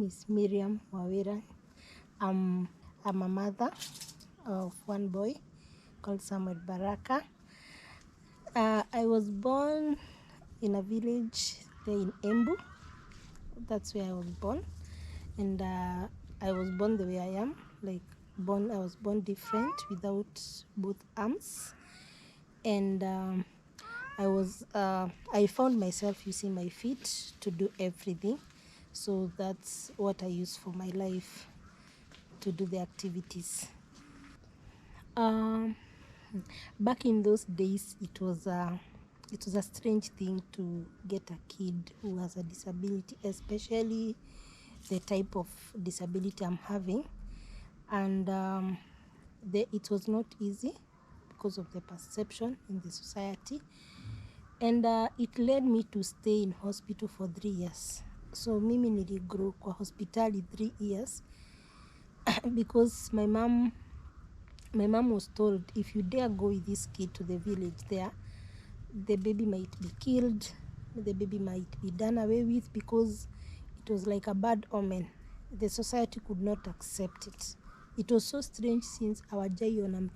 is Miriam Wawira. I'm a mother of one boy called Samuel Baraka. I was born in a village there in Embu. That's where I was born. And I was born the way I am. I was born different without both arms. And I found myself using my feet to do everything. So that's what I use for my life, to do the activities. Back in those days, it was a strange thing to get a kid who has a disability, especially the type of disability I'm having. And it was not easy because of the perception in the society. And it led me to stay in hospital for 3 years. So mimi niligrow kwa hospitali 3 years because my mom was told, if you dare go with this kid to the village there, the baby might be killed, the baby might be done away with, because it was like a bad omen. The society could not accept it. It was so strange since hawajaiona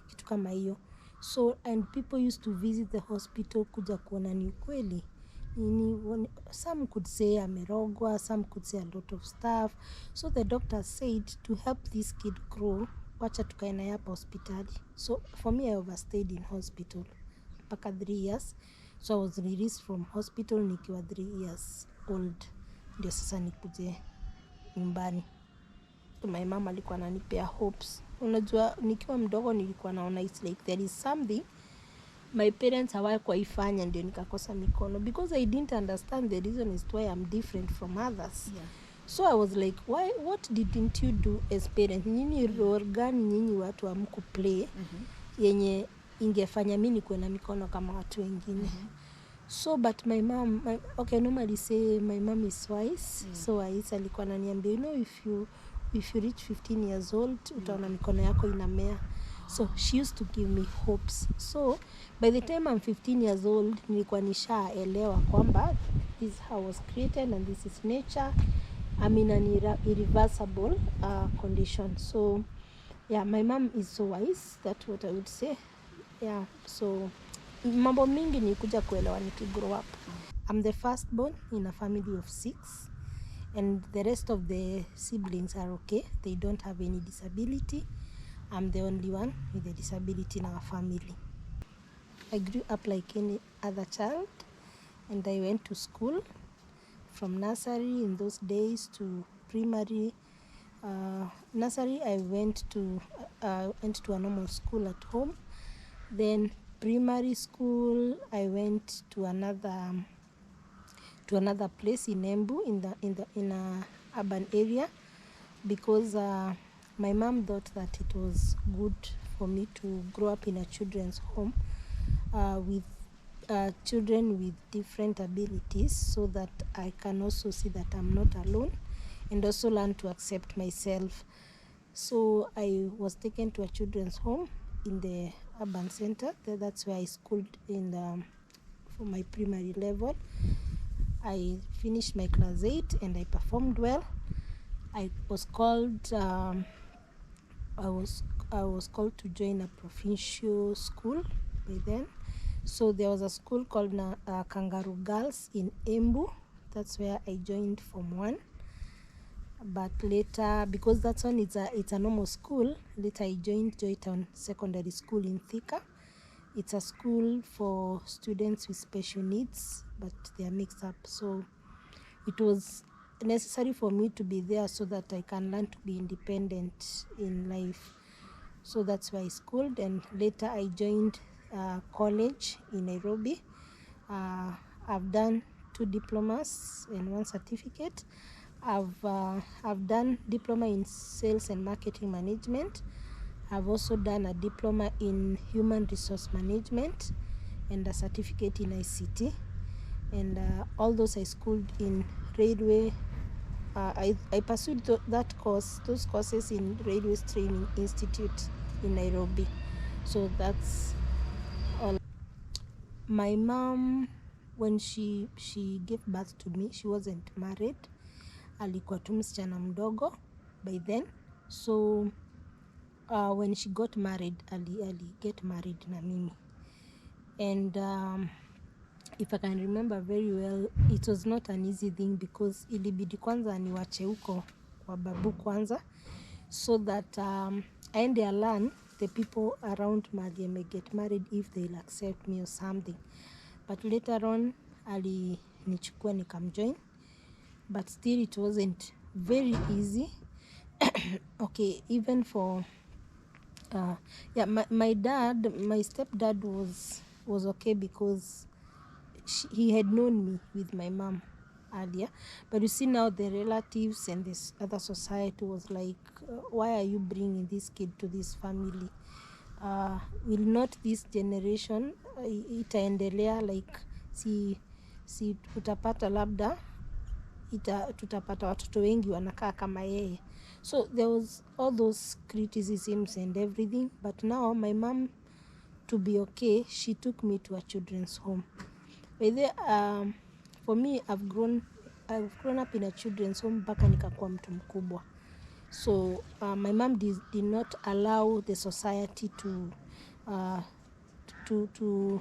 kitu kama hiyo. So, and people used to visit the hospital kuja kuona ni kweli. Some could say amerogwa, some could say a lot of stuff. So the doctor said, to help this kid grow, wacha tukae naye hapa hospitali. So for me, I overstayed in hospital mpaka 3 years. So I was released from hospital nikiwa 3 years old. Ndio sasa nikuje nyumbani. So my mom alikuwa ananipea hopes. Unajua nikiwa mdogo nilikuwa naona it's like there is something my parents hawakuwa ifanya ndio nikakosa mikono, because I didn't understand the reason is why I'm different from others. Yeah. So I was like, what didn't you do as parents? Nyinyi role gani nyinyi watu amku play yenye ingefanya mimi nikuwe na mikono kama watu wengine? So but my mom, normally say my mom is wise. So Aisa alikuwa ananiambia, if you reach 15 years old, utaona mikono yako inamea. So she used to give me hopes. So by the time I'm 15 years old, nilikuwa nishaelewa kwamba this is how I was created and this is nature. I'm in an irreversible condition. So yeah, my mom is so wise. That's what I would say. Yeah, so mambo mingi nikuja kuelewa to grow up. I'm the firstborn in a family of 6, and the rest of the siblings are okay. They don't have any disability. I'm the only one with a disability in our family. I grew up like any other child, and I went to school from nursery in those days to primary. Nursery, I went to a normal school at home. Then primary school, I went to another place in Embu, in a urban area, because my mom thought that it was good for me to grow up in a children's home with children with different abilities, so that I can also see that I'm not alone and also learn to accept myself. So I was taken to a children's home in the urban center. That's where I schooled for my primary level. I finished my class 8 and I performed well. I was called to join a provincial school by then. So there was a school called Kangaroo Girls in Embu. That's where I joined Form 1. But later, because that's one, it's a normal school, later I joined Joytown Secondary School in Thika. It's a school for students with special needs, but they are mixed up. So it was necessary for me to be there so that I can learn to be independent in life. So that's why I schooled, and later I joined college in Nairobi. I've done 2 diplomas and 1 certificate. I've done diploma in sales and marketing management. I've also done a diploma in human resource management and a certificate in ICT. And all those I schooled in railway. I pursued those courses in Railways Training Institute in Nairobi. So that's all. My mom, when she gave birth to me, she wasn't married. alikuwa tu msichana mdogo by then. So when she got married, ali get married na mimi. And if I can remember very well, it was not an easy thing because ilibidi kwanza niwache huko kwa babu kwanza, so that aende learn the people around Mali may get married if they'll accept me or something. But later on alinichukua nikamjoin, but still it wasn't very easy. Okay, even for my stepdad was okay because he had known me with my mom earlier. But you see now the relatives and this other society was like, why are you bringing this kid to this family? Will not this generation itaendelea, like si utapata labda tutapata watoto wengi wanakaa kama yeye. So there was all those criticisms and everything, but now my mom, to be okay, she took me to a children's home. For me, I've grown up in a children's home mpaka nikakuwa mtu mkubwa. So my mom did not allow the society to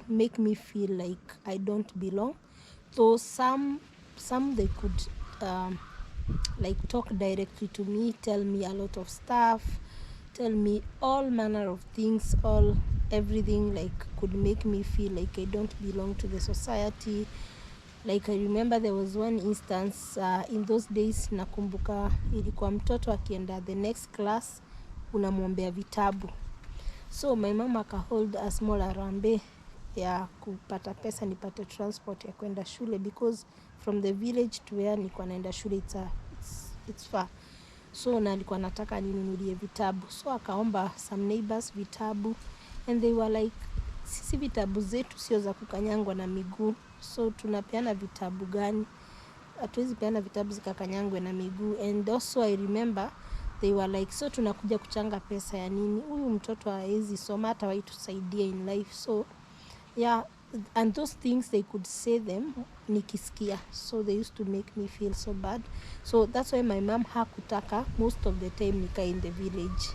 make me feel like I don't belong. Though some they could like talk directly to me, tell me a lot of stuff, tell me all manner of things, everything like could make me feel like I don't belong to the society. Like I remember there was one instance in those days, nakumbuka ilikuwa mtoto akienda the next class unamwombea vitabu. So my mama akahold a small arambe ya kupata pesa nipate transport ya kwenda shule, because from the village to where nilikuwa naenda shule it's far. So na alikuwa nataka ninunulie vitabu. So akaomba some neighbors vitabu, and they were like, sisi vitabu zetu sio za kukanyangwa na miguu, so tunapeana vitabu gani? Hatuwezi peana vitabu zikakanyangwe na miguu. And also I remember they were like, so tunakuja kuchanga pesa ya nini? Huyu mtoto haezi soma, hata waitusaidia in life. So yeah, and those things they could say them nikisikia, so they used to make me feel so bad. So that's why my mom hakutaka most of the time nika in the village.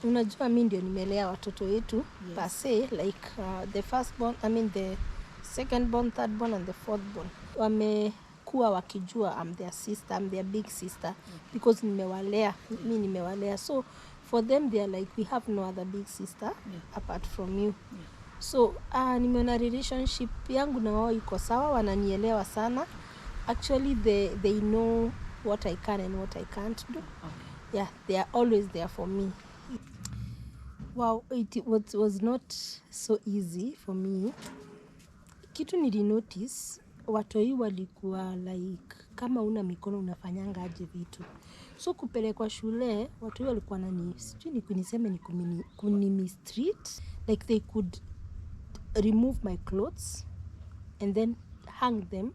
Unajua mimi ndio nimelea watoto wetu, yes, per se, like the first born, the second born, third born and the fourth born wamekuwa wakijua I'm their sister, I'm their big sister, because nimewalea. So for them they are like, we have no other big sister apart from you. So nimeona relationship yangu na wao iko sawa, wananielewa sana. Actually they know what I can and what I can't do. Yeah, they are always there for me. Wow, it was not so easy for me. Kitu nilinotice, watoi walikuwa like, kama una mikono unafanyanga aje vitu. So kupelekwa shule, watoi walikuwa niseme ni mistreat. Like they could remove my clothes and then hang them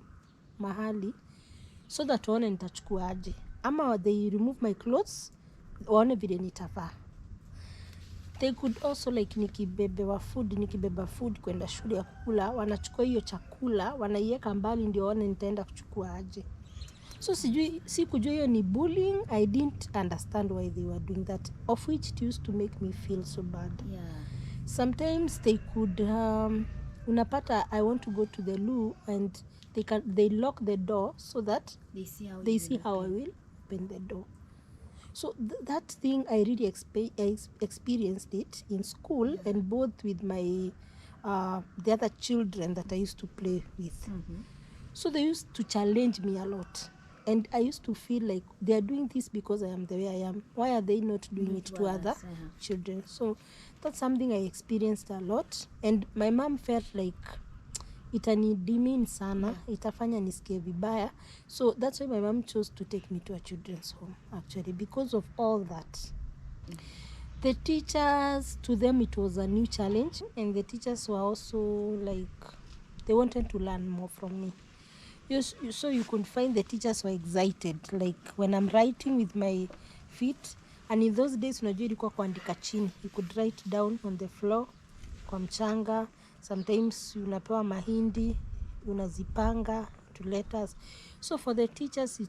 mahali so that waone nitachukua aje. Ama they remove my clothes, waone vile nitavaa. They could also like nikibeba food kwenda shule ya kukula, wanachukua hiyo chakula, wanaiweka mbali ndio waone nitaenda kuchukua aje. So sikujua hiyo ni bullying. I didn't understand why they were doing that, of which it used to make me feel so bad. Yeah. Sometimes they could unapata I want to go to the loo and they lock the door so that they see how I will open the door. So that thing I really experienced it in school, yeah, and both with my the other children that I used to play with. Mm-hmm. So they used to challenge me a lot, and I used to feel like they are doing this because I am the way I am. Why are they not doing it to other children? So that's something I experienced a lot, and my mom felt like itanidimin sana, itafanya nisikie vibaya. So that's why my mom chose to take me to a children's home, actually, because of all that. The teachers, to them it was a new challenge, and the teachers were also like, they wanted to learn more from me. So you could find the teachers were excited, like when I'm writing with my feet, and in those days unajua ilikuwa kuandika chini, you could write down on the floor kwa mchanga. Sometimes unapewa mahindi, unazipanga to let us. So for the teachers,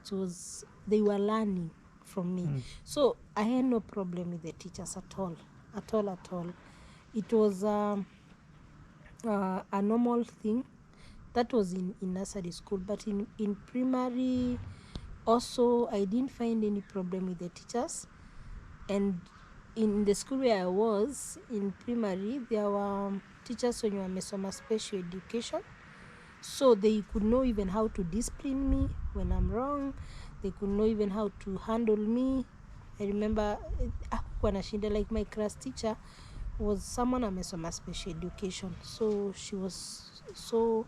they were learning from me. So I had no problem with the teachers at all. It was a normal thing. That was in nursery school, but in primary also I didn't find any problem with the teachers. And in the school where I was in primary, there were teachers wenye wamesoma special education, so they could know even how to discipline me when I'm wrong. They could know even how to handle me. I remember hakukuwa na shida, like my class teacher was someone amesoma special education, so she was so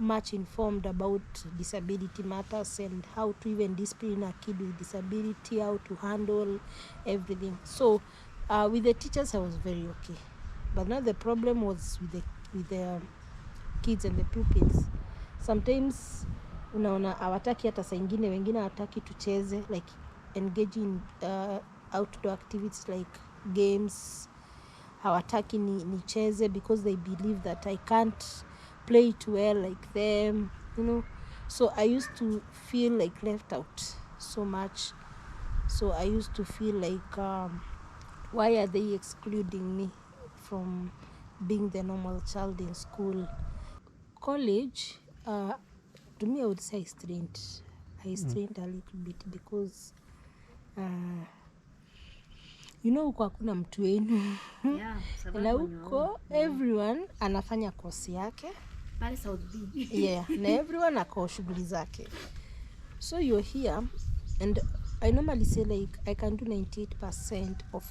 much informed about disability matters and how to even discipline a kid with disability, how to handle everything. So with the teachers I was very okay, but now the problem was with the kids and the pupils. Sometimes unaona hawataki, hata saa ingine wengine hawataki tucheze, like engaging outdoor activities like games. Hawataki nicheze because they believe that I can't play it well like them, So I used to feel like left out so much. So I used to feel like, why are they excluding me from being the normal child in school? College, to me I would say I strained a little bit because huko hakuna mtu wenu. Na huko everyone anafanya kosi yake pale South B. Yeah, na everyone ako shughuli zake. So you're here, and I normally say like I can do 98% of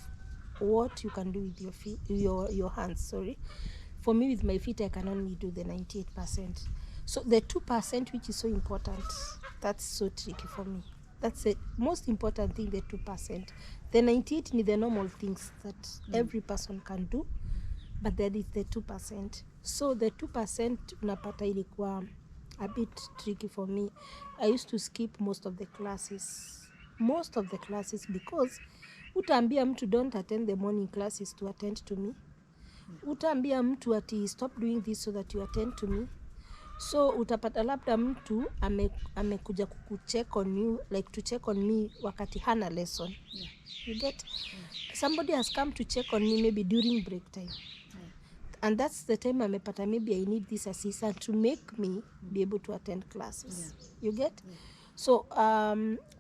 what you can do with your feet, your hands, sorry. For me with my feet I can only do the 98%. So the 2% which is so important, that's so tricky for me. That's the most important thing, the 2%. The 98 is the normal things that every person can do, but there is the 2%. So the 2% unapata ilikuwa a bit tricky for me. I used to skip most of the classes because utaambia mtu don't attend the morning classes to attend to me. Utaambia mtu ati stop doing this so that you attend to me. So utapata labda mtu amekuja kukucheck on you, like to check on me wakati hana lesson. You get? Somebody has come to check on me maybe during break time. And that's the time amepata maybe I need this assistant to make me be able to attend classes. You get? So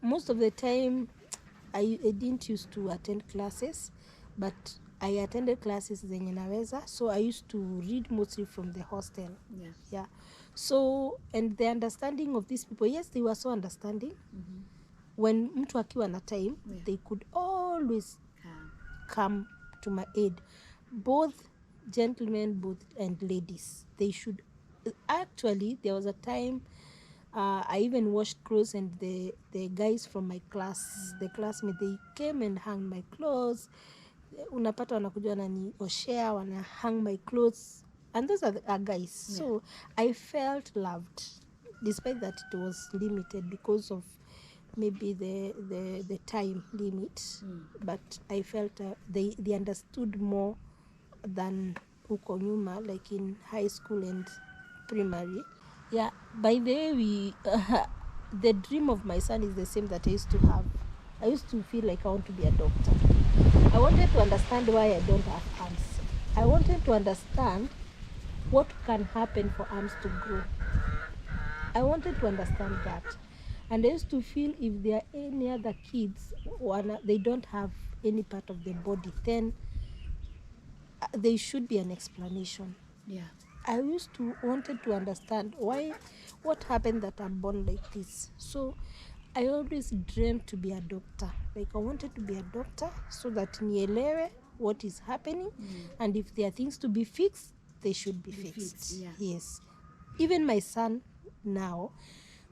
most of the time I didn't used to attend classes, but I attended classes zenye naweza. So I used to read mostly from the hostel. Yeah. So, and the understanding of these people, yes, they were so understanding. When mtu akiwa na time, they could always come to my aid. Both gentlemen, and ladies. They should. Actually, there was a time I even washed clothes, and the guys from my class, the classmates, they came and hung my clothes. Unapata wanakuja wananioshea, wana hang my clothes, and those are guys. So I felt loved, despite that it was limited because of maybe the time limit. But I felt they understood more than huko nyuma, like in high school and primary. Yeah, by the way, the dream of my son is the same that I used to have. I used to feel like I want to be a doctor. I wanted to understand why I don't have arms. I wanted to understand what can happen for arms to grow. I wanted to understand that. And I used to feel if there are any other kids, they don't have any part of their body, then there should be an explanation. I used to wanted to understand what happened that I'm born like this. So I always dreamed to be a doctor. Like I wanted to be a doctor so that nielewe what is happening, and if there are things to be fixed, they should be fixed. Yes. Even my son now,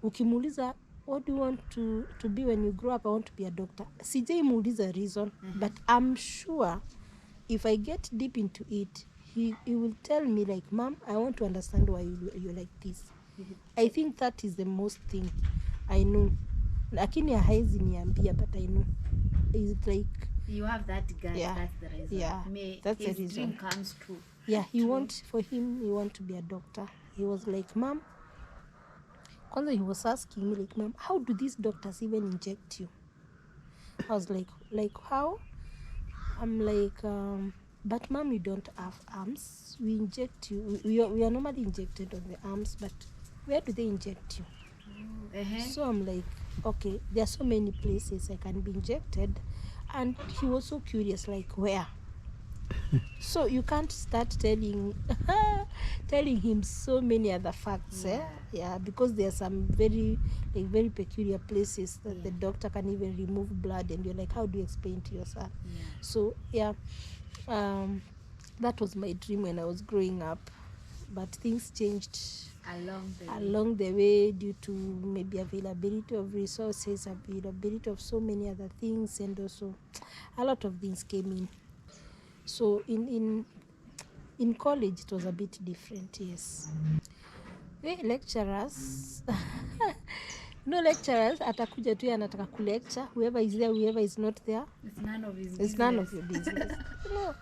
ukimuuliza what do you want to be when you grow up? I want to be a doctor. Sijai muuliza reason, but I'm sure if I get deep into it, he will tell me like, Mom, I want to understand why you're like this. I think that is the most thing I know. Lakini haizi niambia, but I know. It's like you have that guy. That's the reason. Yeah, that's the reason. His dream comes true. Yeah, he want to be a doctor. He was like, Mom, Kwanza he was asking me like, ma'am, how do these doctors even inject you? I was like how? I'm like, but ma'am, you don't have arms. We inject you. We are normally injected on the arms, but where do they inject you? So I'm like, okay, there are so many places I can be injected. And he was so curious, like, where? So you can't start telling him so many other facts, because there are some very peculiar places that the doctor can even remove blood, and you're like, how do you explain to your son? So that was my dream when I was growing up, but things changed along the way due to maybe availability of resources, availability of so many other things, and also a lot of things came in. So in college it was a bit different, yes. Lecturers no lecturers atakuja tu anataka kulecture, whoever is there, whoever is not there, it's none of your business. No,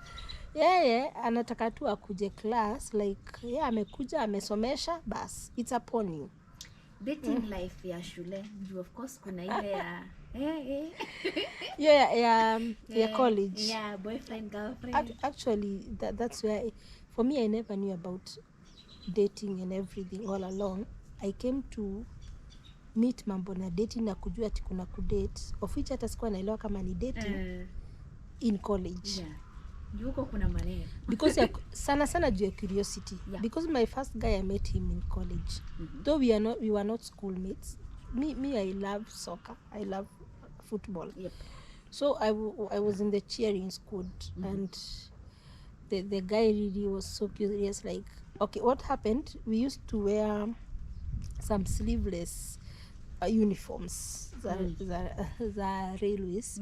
anataka tu akuje class, like amekuja amesomesha, bas, it's upon you. Dating life ya shule, you of course kuna ile ya college, boyfriend girlfriend. Actually that's where for me I never knew about dating and everything all along. I came to meet mambo na dating na kujua ati kuna kudate, of which hata sikuwa naelewa kama ni dating in college. Yuko kuna maneno because sana juu ya curiosity, because my first guy I met him in college, though we were not schoolmates. Me I love soccer, I love football. So I was in the cheering squad, and the guy really was so curious, like, okay, what happened, we used to wear some sleeveless uniforms za railways,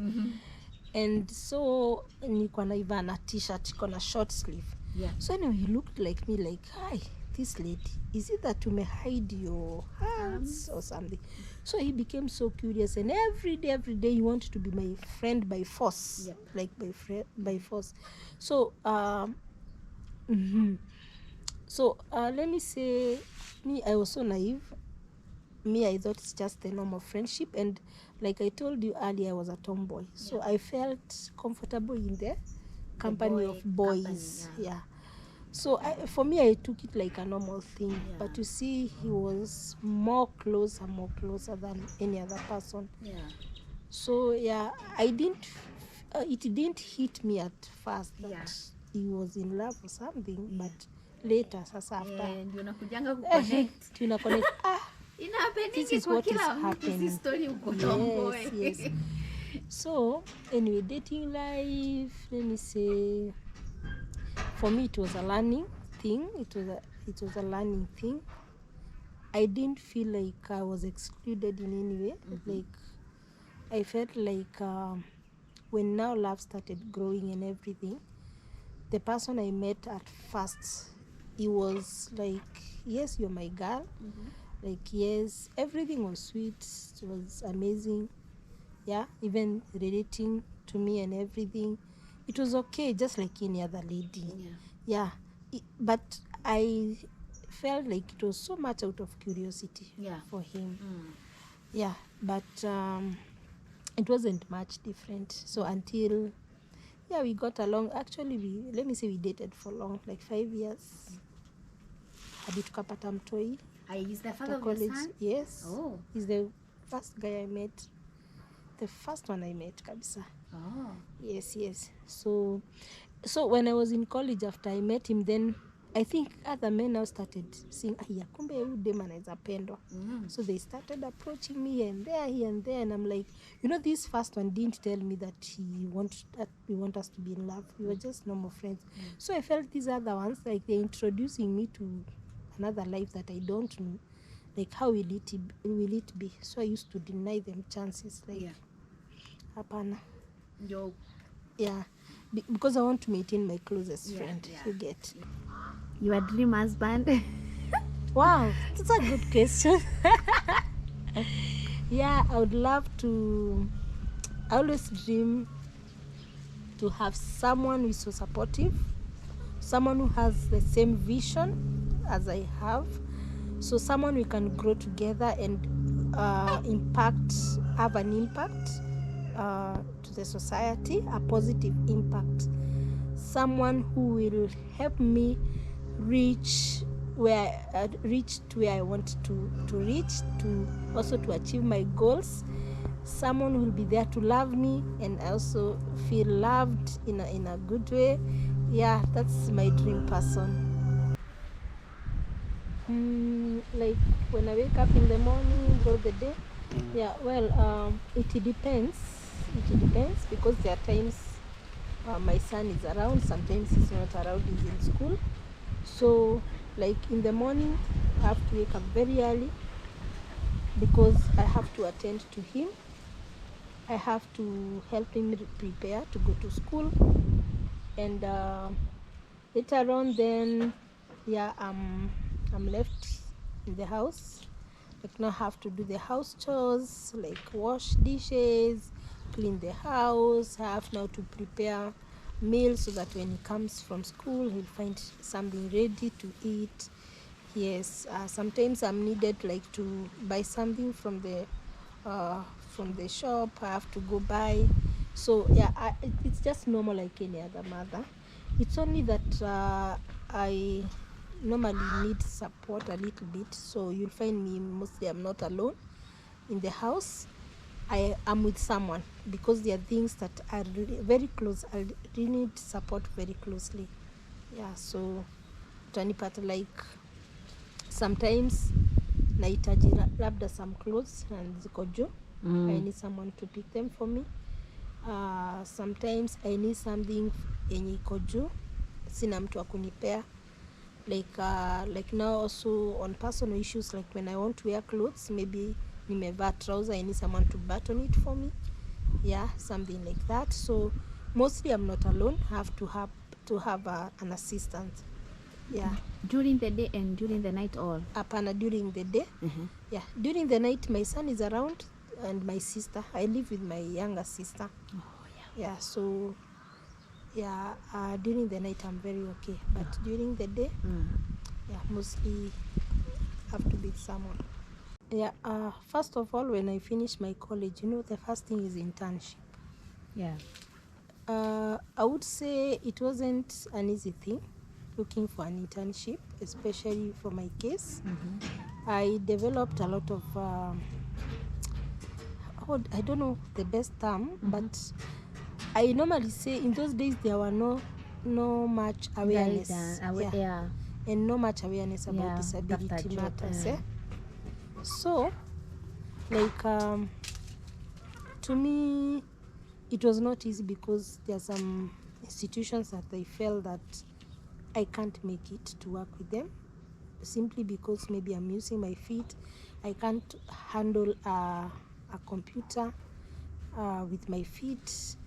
and so nilikuwa naiva na t-shirt iko na short sleeve. So anyway, he looked like me like, hi, this lady, is it that you may hide your hands or something? So he became so curious, and every day he wanted to be my friend by force. Like by force. So so let me say, me, I was so naive. Me, I thought it's just a normal friendship, and like I told you earlier, I was a tomboy, so I felt comfortable in the company of boys. So for me, I took it like a normal thing, but you see, he was more closer than any other person. So I didn't it didn't hit me at first that he was in love or something, but later, sasa after unakujanga kuconnect tunaconnect, this is what is happening. Yes. So anyway, dating life, let me say, for me it was a learning thing. It was a learning thing. I didn't feel like I was excluded in any way. Like, I felt like when now love started growing and everything, the person I met at first, he was like, yes, you're my girl. Like, yes, everything was sweet, it was amazing. Even relating to me and everything, it was okay, just like any other lady. But I felt like it was so much out of curiosity for him. But it wasn't much different. So until we got along. Actually, we dated for long, like 5 years. Hadi tukapata mtoi. Is the father of your son? Yes. He's the first guy I met. The first one I met, kabisa. Yes. So when I was in college, after I met him, then I think other men now started saying, kumbe huyu dem anaweza pendwa. So they started approaching me here and there, and I'm like, this first one didn't tell me that we want us to be in love. We were just normal friends. So I felt these other ones, like, they're introducing me to another life that I don't know. Like, how will it be? So I used to deny them chances, like, hapana. Because I want to maintain my closest friend. You get your dream husband. Wow, that's a good question. I would love to. I always dream to have someone who is so supportive, someone who has the same vision as I have, So someone we can grow together and have an impact to the society, a positive impact. Someone who will help me reach to where I want to reach, to also to achieve my goals. Someone will be there to love me and also feel loved in a good way. Yeah, that's my dream person. Like when I wake up in the morning, throughout the day. Yeah, well, it depends. It depends because there are times my son is around, sometimes he's not around, he's in school. So like in the morning I have to wake up very early because I have to attend to him. I have to help him prepare to go to school, and later on then, yeah, I'm left in the house. Like now I have to do the house chores, like wash dishes, clean the house. I have now to prepare meals so that when he comes from school he'll find something ready to eat. Yes, sometimes I'm needed like to buy something from the shop. I have to go buy. So yeah, it's just normal like any other mother. It's only that I normally need support a little bit. So you'll find me mostly I'm not alone in the house. I am with someone because there are things that are really very close. I really need support very closely. Yeah, so utanipata like sometimes nahitaji labda some clothes and ziko juu. I need someone to pick them for me. Sometimes I need something yenye iko juu, sina mtu wa kunipea. Like now also on personal issues, like when I want to wear clothes, maybe nimevaa trouser, I need someone to button it for me. Yeah, something like that. So mostly I'm not alone. I have to have an assistant. Yeah. During the day and during the night all? Hapana, during the day. Yeah, during the night my son is around and my sister. I live with my younger sister. Yeah, so yeah, during the night I'm very okay, but during the day, yeah, mostly have to be with someone. Yeah, first of all, when I finish my college, the first thing is internship. Yeah. I would say it wasn't an easy thing looking for an internship, especially for my case. I developed a lot of I don't know the best term, but I normally say in those days there were no much awareness. Yeah. And no much awareness about disability matters. So like to me it was not easy because there are some institutions that I felt that I can't make it to work with them, simply because maybe I'm using my feet. I can't handle a computer with my feet.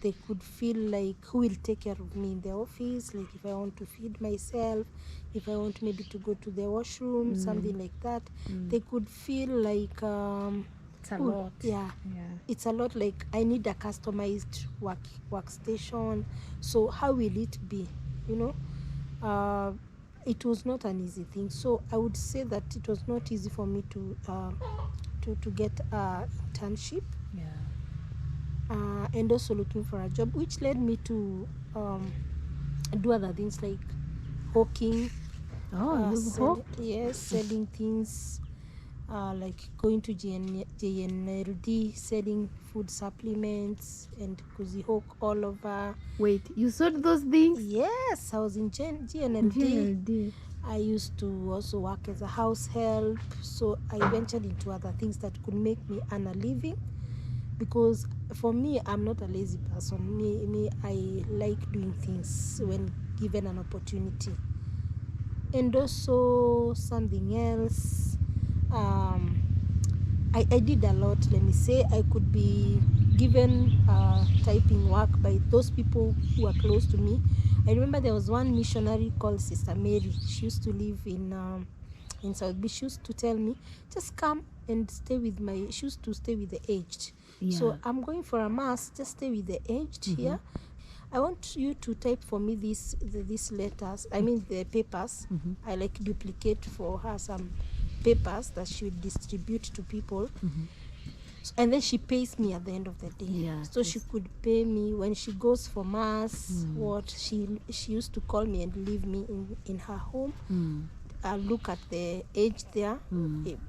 They could feel like, who will take care of me in the office? Like if I want to feed myself, if I want maybe to go to the washroom, something like that. They could feel like it's a lot. Yeah, it's a lot. Like I need a customized workstation. So how will it be? It was not an easy thing. So I would say that it was not easy for me to get a internship. And also looking for a job, which led me to do other things like hawking. Selling things, like going to JNLD, selling food supplements and kuzihawk all over. Wait, you sold those things? Yes, I was in JNLD. I used to also work as a house help, so I ventured into other things that could make me earn a living. Because for me, I'm not a lazy person. Me, I like doing things when given an opportunity. And also something else, I did a lot. Let me say, I could be given typing work by those people who are close to me. I remember there was one missionary called Sister Mary. She used to live in South Beach. She used to tell me, just come and stay with she used to stay with the aged. So I'm going for a mass, just stay with the aged here. I want you to type for me these letters, I mean the papers. I like duplicate for her some papers that she would distribute to people. And then she pays me at the end of the day. Yeah, So she could pay me when she goes for mass. What she used to call me and leave me in her home. Look at the age there.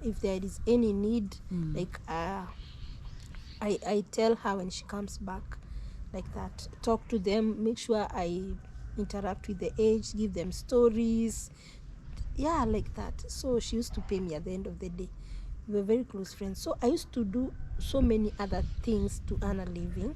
If there is any need, like I tell her when she comes back, like that. Talk to them, make sure I interact with the age, give them stories. Yeah, like that. So she used to pay me at the end of the day. We were very close friends. So I used to do so many other things to earn a living.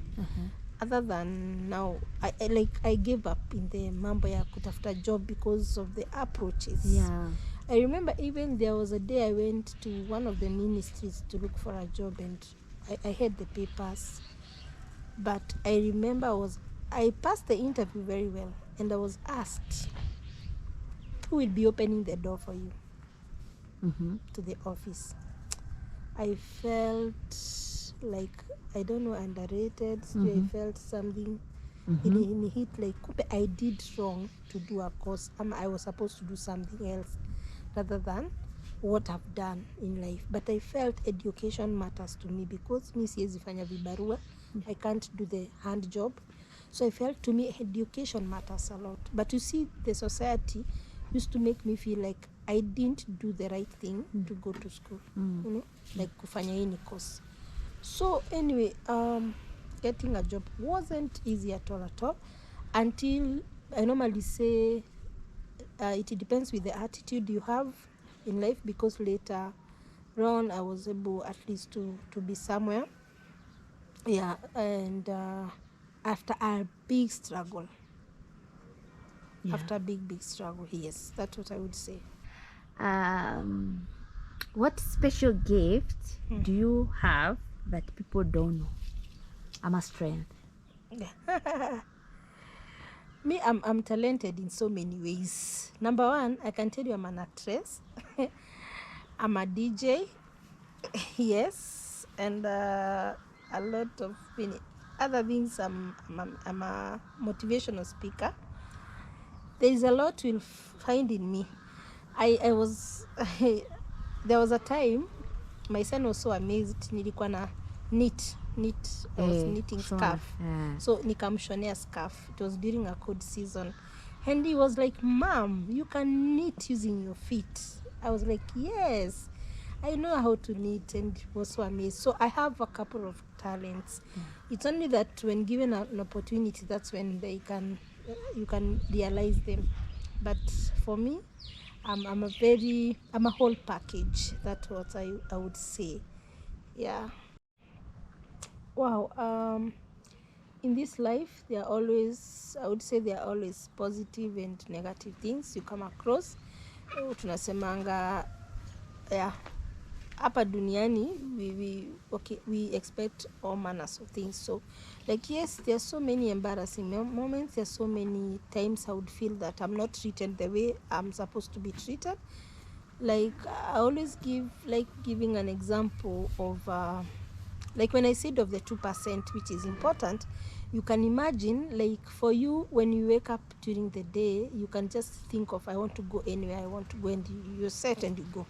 Other than now, I gave up in the mambo ya kutafuta job because of the approaches. Yeah. I remember even there was a day I went to one of the ministries to look for a job, and I had the papers. But I remember I passed the interview very well, and I was asked, who will be opening the door for you to the office? I felt like, I don't know, underrated. So I felt something. It hit like, I did wrong to do a course. I was supposed to do something else rather than what I've done in life. But I felt education matters to me because mi siwezi fanya vibarua. I can't do the hand job. So I felt, to me, education matters a lot. But you see, the society used to make me feel like I didn't do the right thing to go to school. You know, like kufanya any course. So anyway, getting a job wasn't easy at all until, I normally say, it depends with the attitude you have in life, because later on I was able at least to be somewhere. Yeah, and after a big struggle. Yeah. After a big struggle, yes, that's what I would say. What special gift do you have that people don't know? I'm a strength. Me, I'm talented in so many ways. Number one, I can tell you I'm an actress. I'm a DJ. Yes, and a lot of other things. I'm a motivational speaker. There is a lot you'll find in me. I was there was a time my son was so amazed, nilikuwa na knit. I was knitting scarf. So nikamshonea scarf. It was during a cold season, and he was like, "Mom, you can knit using your feet." I was like, "Yes, I know how to knit," and he was so amazed. So I have a couple of talents. It's only that when given an opportunity, that's when you can realize them. But for me, I'm a whole package. That's what I would say. Yeah. Wow. In this life, there are always positive and negative things you come across. Tunasemanga, yeah, hapa duniani we expect all manners of things. So, like, yes, there are so many embarrassing moments. There are so many times I would feel that I'm not treated the way I'm supposed to be treated. Like, I always giving an example of like when I said of the 2%, which is important. You can imagine, like, for you, when you wake up during the day, you can just think of, I want to go anywhere, I want to go, and you're set and you go.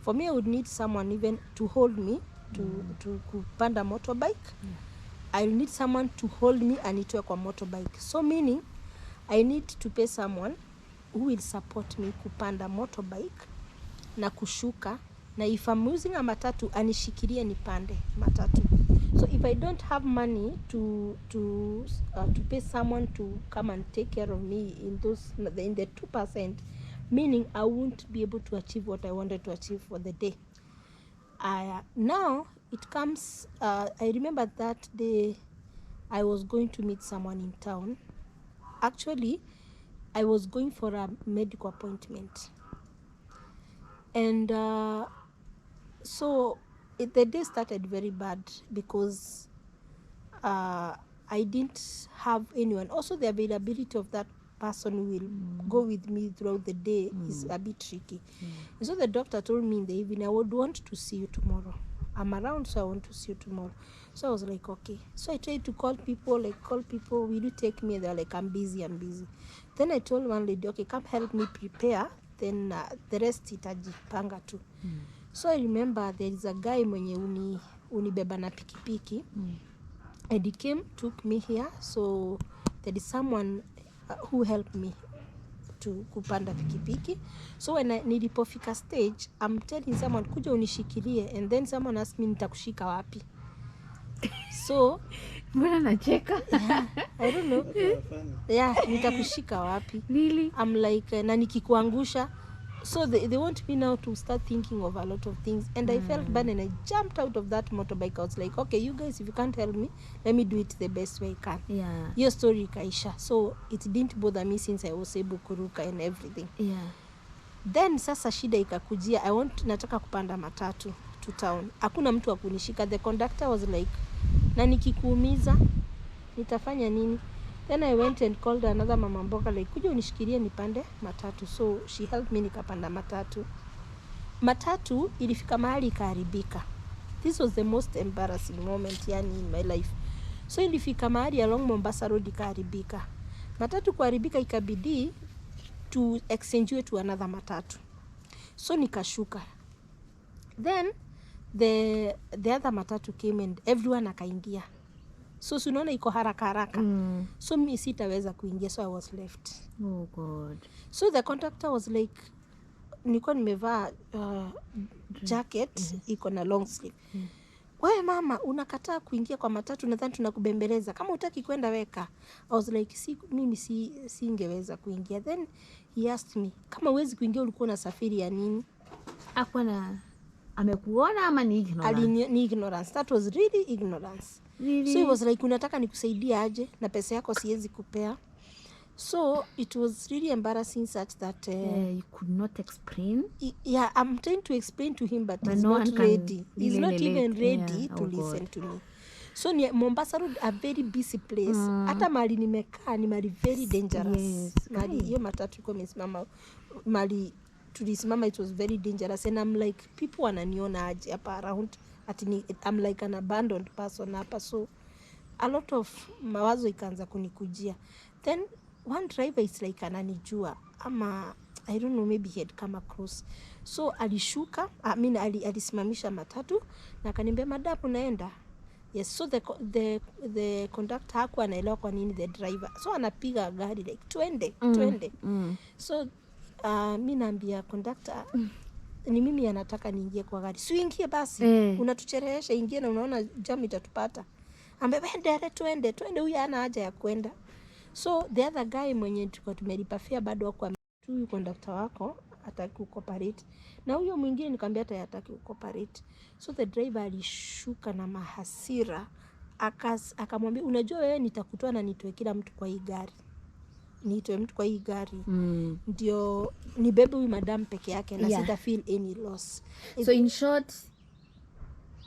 For me, I would need someone even to hold me to kupanda motorbike. I'll need someone to hold me and nitoe kwa motorbike. So meaning, I need to pay someone who will support me kupanda motorbike na kushuka, na if I'm using a matatu, anishikirie nipande matatu. So if I don't have money to pay someone to come and take care of me in the 2%, meaning I won't be able to achieve what I wanted to achieve for the day. Now it comes, I remember that day I was going to meet someone in town. Actually, I was going for a medical appointment. And so the day started very bad because I didn't have anyone. Also, the availability of that person who will go with me throughout the day is a bit tricky. And so the doctor told me in the evening, I would want to see you tomorrow. I'm around, so I want to see you tomorrow. So I was like, okay. So I tried to call people, will you take me? They were like, I'm busy. Then I told one lady, okay, come help me prepare, then the rest itajipanga tu. So I remember there is a guy mwenye unibeba na pikipiki. And he came, took me here. So there is someone who helped me to kupanda pikipiki. So when nilipofika stage, I'm telling someone kuja unishikilie, and then someone asked me nitakushika wapi. So mbona nacheka? Yeah, I don't know. Yeah, nitakushika wapi? Really? I'm like na nikikuangusha. So they want me now to start thinking of a lot of things, and I felt bad, and I jumped out of that motorbike. I was like, okay, you guys, if you can't help me, let me do it the best way I can. Yeah. Your story ikaisha. So it didn't bother me since I was able kuruka and everything. Yeah. Then sasa shida ikakujia, nataka kupanda matatu to town. Hakuna mtu wa kunishika. The conductor was like, na nikikuumiza nitafanya nini? Then I went and called another mama mboga like, kuja unishikilie nipande matatu. So she helped me, nikapanda matatu ilifika mahali ikaharibika. This was the most embarrassing moment yani in my life. So ilifika mahali along Mombasa Road ikaharibika. Matatu kuharibika, ikabidi to exchange to another matatu. So nikashuka. Then the other matatu came and everyone akaingia. So unaona iko haraka. So mimi sitaweza kuingia, so I was left. Oh God. So the conductor was like, nilikuwa nimevaa jacket iko na long sleeve. Wewe mama unakataa kuingia kwa matatu, nadhani tunakubembeleza. Kama hutaki kwenda weka. I was like, mimi singeweza kuingia. Then he asked me, kama huwezi kuingia ulikuwa unasafiri ya nini? Hapana, amekuona ama ni ignorance? Ni ignorance. That was really ignorance. Really? So it was like, unataka nikusaidie aje na pesa yako siwezi kupea. So it was really embarrassing such that you could not explain. Yeah, I'm trying to explain to him, but he's no not ready. He's not even ready to listen God. to me. So Mombasa Road, a very busy place. Hata mali nimekaa ni mali very dangerous. Yes. Mali hiyo matatu iko imesimama, mali tulisimama, it was very dangerous, and I'm like, people wananiona aje hapa around, I'm like an abandoned person hapa. So a lot of mawazo ikaanza kunikujia. Then one driver is like ananijua ama I don't know, maybe he had come across. So alishuka, alisimamisha matatu na akaniambia, madam unaenda? Yes. So the conductor hakuwa anaelewa kwa nini the driver. So anapiga gari like twende. So mimi naambia conductor, ni mimi anataka niingie kwa gari. Si uingie basi. Unatucherehesha, ingie na unaona jam itatupata. Ambebe twende, huyu hana haja ya kwenda. So the other guy mwenye tulikuwa tumelipa fare bado kwa huyu conductor wako hataki kucooperate. Na huyo mwingine nikamwambia hata hataki kucooperate. So the driver alishuka na mahasira, akamwambia, unajua wewe nitakutoa na nitoe kila mtu kwa hii gari. Nitoe mtu kwa hii gari. Ndio nibebe huyu madam peke yake na sita feel any loss. So in short,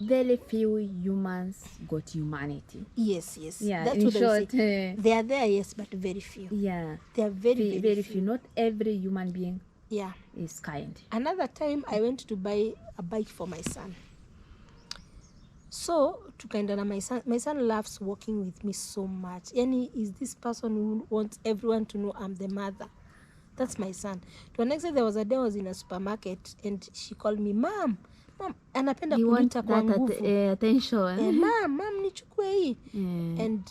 very few humans got humanity. Yes. Yeah, that's in what short, I say. They are there, yes, but very few. Yeah. They are very few. Not every human being is kind. Another time I went to buy a bike for my son. So tukaenda na my son loves walking with me so much. Yani is this person who wants everyone to know I'm the mother. That's my son. To next day, there was a day I was in a supermarket and she called me, Mom, anapenda kunita kwa nguvu. Attention. Mom, nichukue hii. And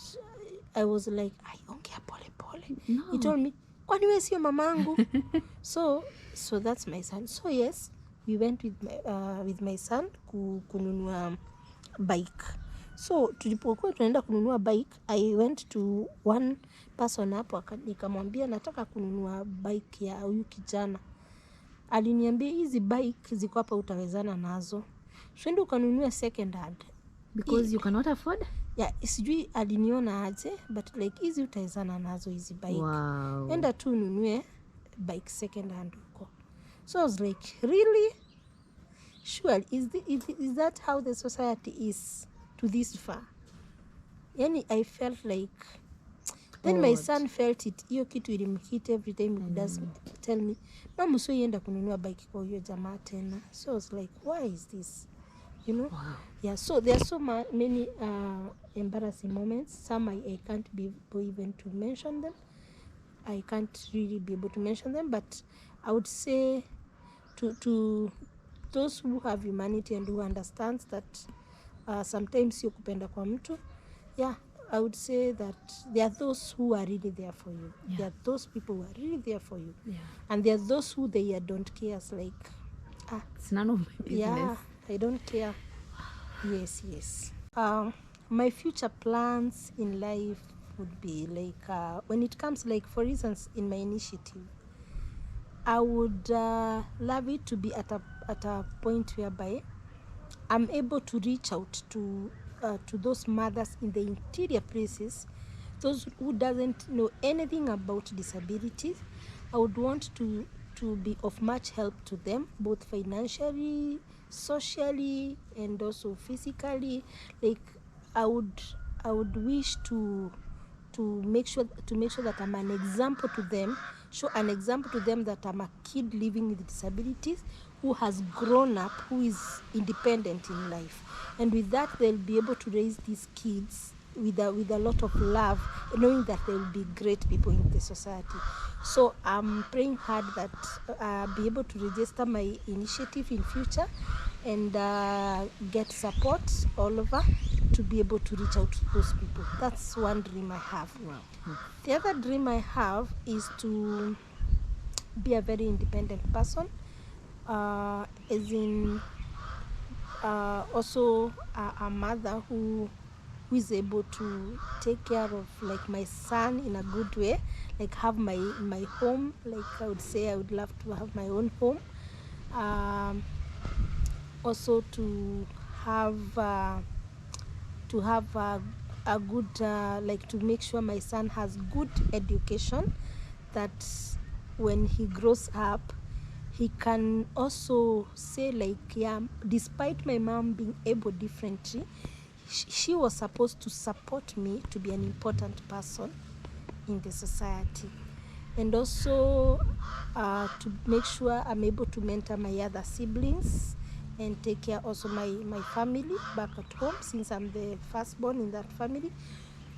I was like, ongea pole. No. He told me, kwani wewe sio mamangu? So that's my son. So yes, we went with my son kununua bike. So tulipokuwa tunaenda kununua bike, I went to one person hapo, nikamwambia nataka kununua bike ya huyu kijana. Aliniambia hizi bike ziko hapa utawezana nazo. Twende ukanunue second hand. Because you cannot afford? Yeah, sijui aliniona aje, but like hizi utawezana nazo hizi bike. Wow. Enda tu ununue bike second hand huko. So I was like, really? Sure, is that how the society is to this far? Yani I felt like, then my son felt it. Hiyo kitu ilimhit every time he does tell me, Mama usienda kununua bike kwa hiyo jamaa tena. So I was like, why is this? you know. Wow. Yeah, so there are so many embarrassing moments. Some I can't be able even to mention them. I can't really be able to mention them, but I would say to those who have humanity and who understands that sometimes sio kupenda kwa mtu, yeah, I would say that there are those who are really there for you. Yeah. There are those people who are really there for you. Yeah. And there are those who they don't care. It's like, It's none of my business. yeah, I don't care. Yes, yes. My future plans in life would be like, when it comes, like, for instance, in my initiative, I would love it to be at a point whereby I'm able to reach out to those mothers in the interior places, those who doesn't know anything about disabilities. I would want to be of much help to them, both financially, socially, and also physically. Like, I would wish to make sure that I'm an example to them, show an example to them that I'm a kid living with disabilities who has grown up, who is independent in life. And with that, they'll be able to raise these kids with a lot of love, knowing that they will be great people in the society. So I'm praying hard that I'll be able to register my initiative in future and get support all over to be able to reach out to those people. That's one dream I have. Wow. The other dream I have is to be a very independent person, as in also a mother who is able to take care of, like, my son in a good way, like have my home. Like, I would say I would love to have my own home. Also to have a good like, to make sure my son has good education, that when he grows up he can also say, like, yeah, despite my mom being able differently, she was supposed to support me to be an important person in the society. And also to make sure I'm able to mentor my other siblings and take care also my family back at home, since I'm the firstborn in that family,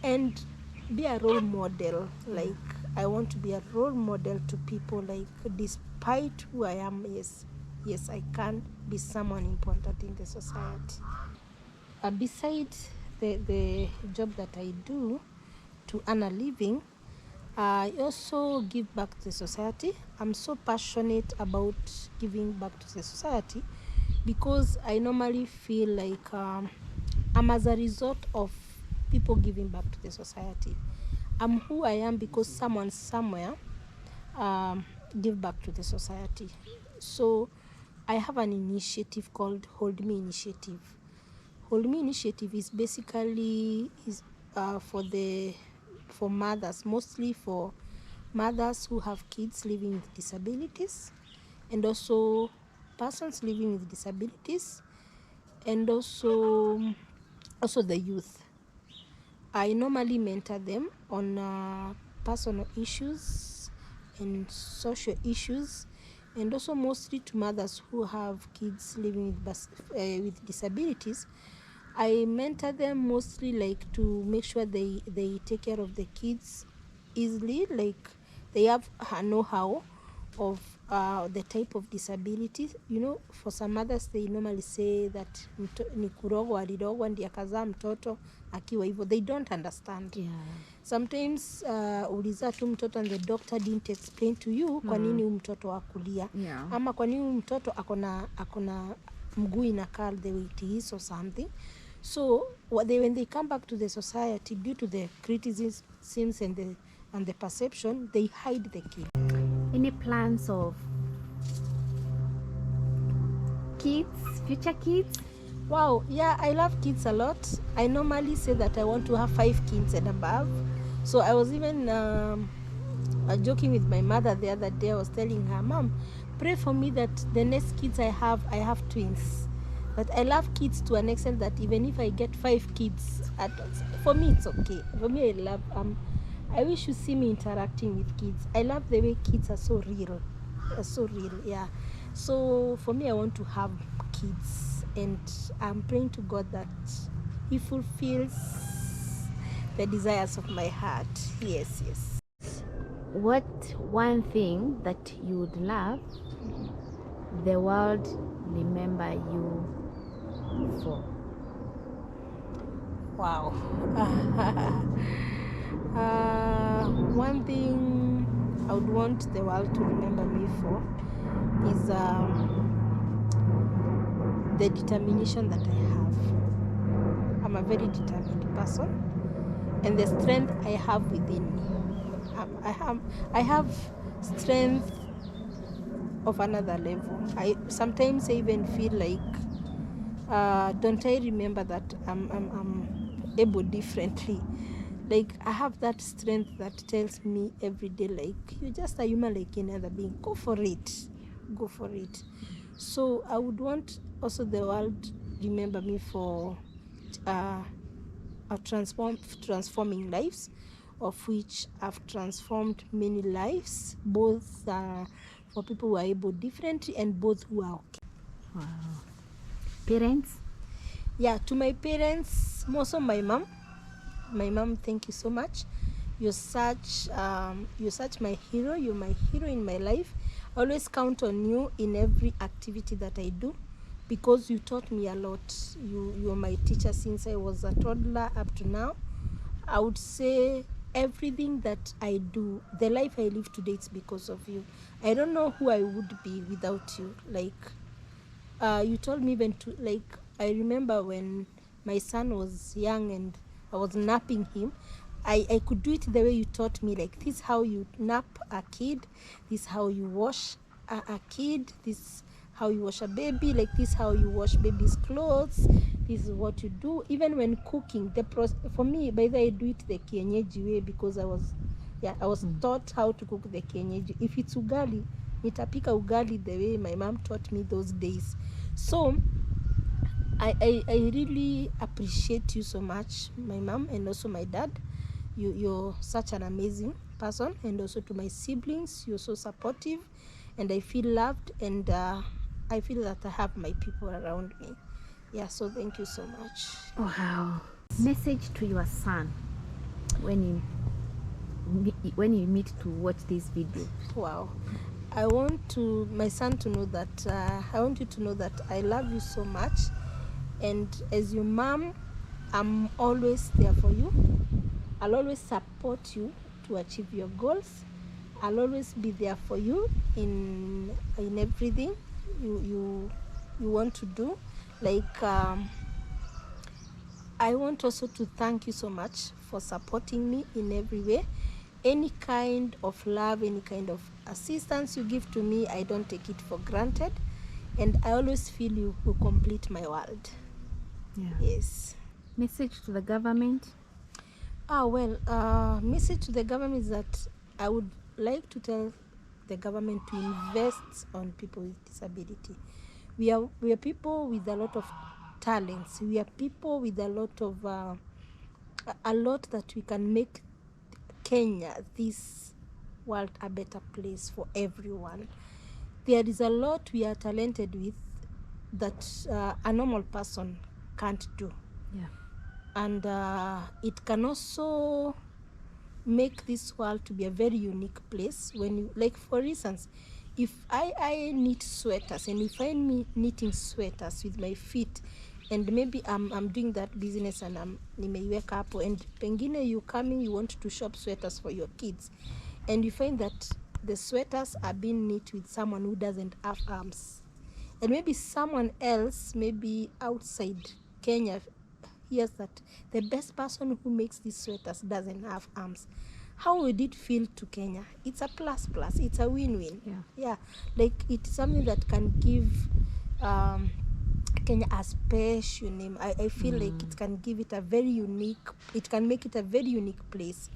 and be a role model. Like, I want to be a role model to people, like, despite who I am, yes, I can be someone important in the society. Besides the job that I do to earn a living, I also give back to the society. I'm so passionate about giving back to the society because I normally feel like I'm as a result of people giving back to the society. I'm who I am because someone somewhere give back to the society. So I have an initiative called Hold Me Initiative. Hold Me Initiative is basically for mothers, mostly for mothers who have kids living with disabilities, and also persons living with disabilities, and also the youth. I normally mentor them on personal issues and social issues, and also mostly to mothers who have kids living with disabilities. I mentor them mostly, like, to make sure they take care of the kids easily, like they have a know-how of the type of disabilities. You know, for some mothers they normally say that ni kurogwa alirogwa ndiye akazaa mtoto akiwa hivyo. They don't understand. Yeah. Sometimes uliza tu mtoto and the doctor didn't explain to you kwa nini mtoto akulia. Yeah. Ama kwa nini mtoto akona mguu inakaa the way it is or something. So when they come back to the society, due to the criticisms and the perception, they hide the kid. Any plans of kids, future kids? Wow, yeah, I love kids a lot. I normally say that I want to have 5 kids and above. So I was even joking with my mother the other day. I was telling her, Mom, pray for me that the next kids I have twins. But I love kids to an extent that even if I get 5 kids, for me it's okay. For me, I love I wish you see me interacting with kids. I love the way kids are so real. Yeah. So for me, I want to have kids, and I'm praying to God that He fulfills the desires of my heart. Yes. What one thing that you would love the world remember you for? Wow. One thing I would want the world to remember me for is the determination that I have. I'm a very determined person, and the strength I have within me. I have strength of another level. I sometimes even feel like, don't I remember that I'm able differently? Like, I have that strength that tells me every day, like, you're just a human like any other being. Go for it. So I would want also the world remember me for transforming lives, of which I've transformed many lives, both for people who are able differently and both who are okay. Wow. Parents? Yeah, to my parents, most of my mom, thank you so much. You're such my hero. You're my hero in my life. I always count on you in every activity that I do, because you taught me a lot. You're my teacher since I was a toddler up to now. I would say everything that I do, the life I live today, it's because of you. I don't know who I would be without you. Like, you told me even to, like, I remember when my son was young and I was napping him, I could do it the way you taught me. Like, this is how you nap a kid, this is how you wash a kid, this is how you wash a baby, like this is how you wash baby's clothes, this is what you do. Even when cooking, for me, by the way, I do it the kienyeji way, because I was taught how to cook the kienyeji. If it's ugali, nitapika ugali the way my mom taught me those days. So I really appreciate you so much, my mom, and also my dad. You're such an amazing person. And also to my siblings, you're so supportive, and I feel loved, and I feel that I have my people around me. Yeah, so thank you so much. Wow. Message to your son when you meet to watch this video. Wow. I want my son to know that, I want you to know that I love you so much, and as your mom, I'm always there for you. I'll always support you to achieve your goals. I'll always be there for you in everything you want to do. Like, I want also to thank you so much for supporting me in every way. Any kind of love, any kind of assistance you give to me, I don't take it for granted, and I always feel you will complete my world. Yeah. Yes. Message to the government? Message to the government is that I would like to tell the government to invest on people with disability. We are people with a lot of talents. We are people with a lot of a lot that we can make Kenya, this world, a better place for everyone. There is a lot we are talented with that a normal person can't do. Yeah. And it can also make this world to be a very unique place. When you, like, for instance, if I knit sweaters, and you find me knitting sweaters with my feet, and maybe I'm doing that business, and nimeiweka hapo, and pengine you coming, you want to shop sweaters for your kids, and you find that the sweaters are being knit with someone who doesn't have arms, and maybe someone else, maybe outside Kenya, hears that the best person who makes these sweaters doesn't have arms. How would it feel to Kenya? It's a plus. It's a win-win. Yeah. Like, it's something that can give Kenya a special name. I feel like it can give it a very unique, it can make it a very unique place.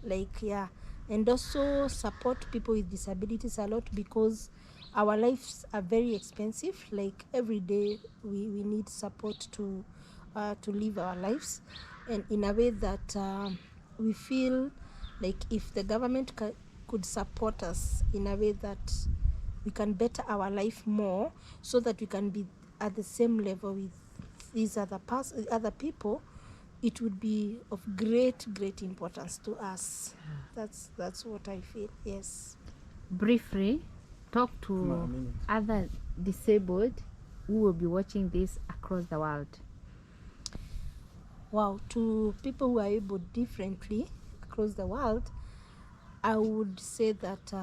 Like, yeah. And also support people with disabilities a lot, because our lives are very expensive. Like, every day we need support to live our lives, and in a way that we feel like if the government could support us in a way that we can better our life more, so that we can be at the same level with these other people, it would be of great importance to us. That's what I feel. Yes. Briefly, talk to other disabled who will be watching this across the world. Wow, to people who are able differently across the world, I would say that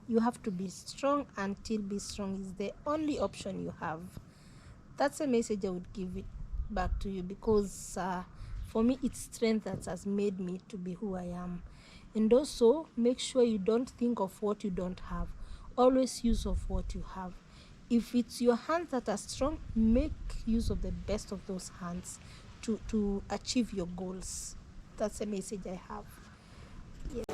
you have to be strong until be strong is the only option you have. That's a message I would give it back to you, because for me it's strength that has made me to be who I am. And also make sure you don't think of what you don't have. Always use of what you have. If it's your hands that are strong, make use of the best of those hands to achieve your goals. That's a message I have. Yeah.